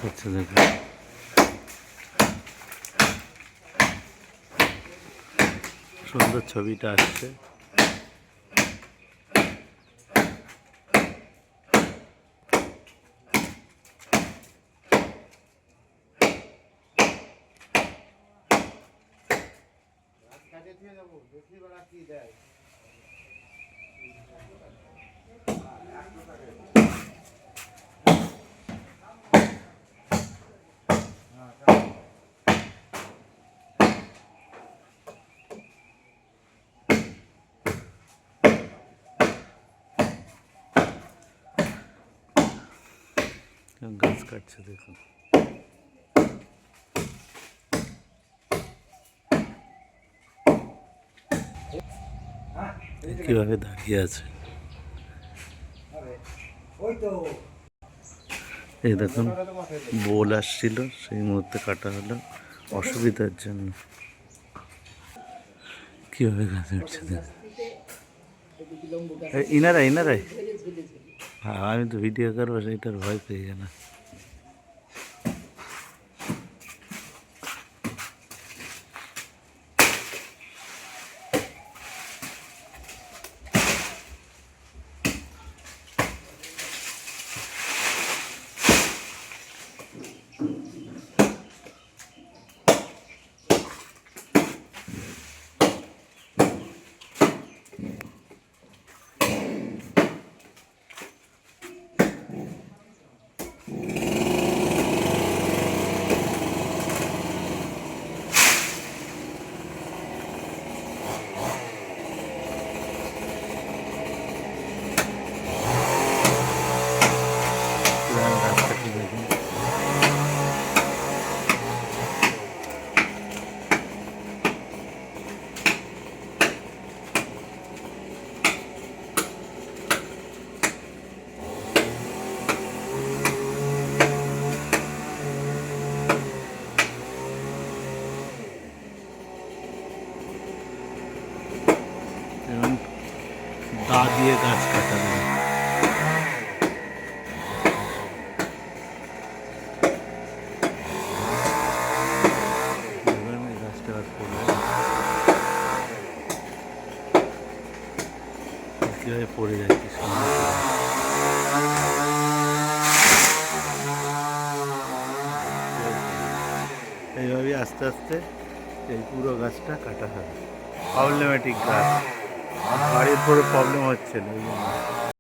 করছে দেখো, সুন্দর ছবিটা আসছে। গাছ কাটছে দেখুন, কিভাবে দাঁড়িয়ে আছে। এই দেখুন, বোল আসছিল, সেই মুহূর্তে কাটা হলো অসুবিধার জন্য। কিভাবে গাছে উঠছে দেখুন, ইনারাই হ্যাঁ, আমি তো ভিডিও করবো, সেইটার ভয় পেয়ে গেলাম। দা দিয়ে গাছ কাটানো, গাছটা কিভাবে পড়ে যাচ্ছে, এইভাবে আস্তে আস্তে এই পুরো গাছটা কাটা হবে। প্রবলেমেটিক গাছ, বাড়ির পরে প্রবলেম হচ্ছে না।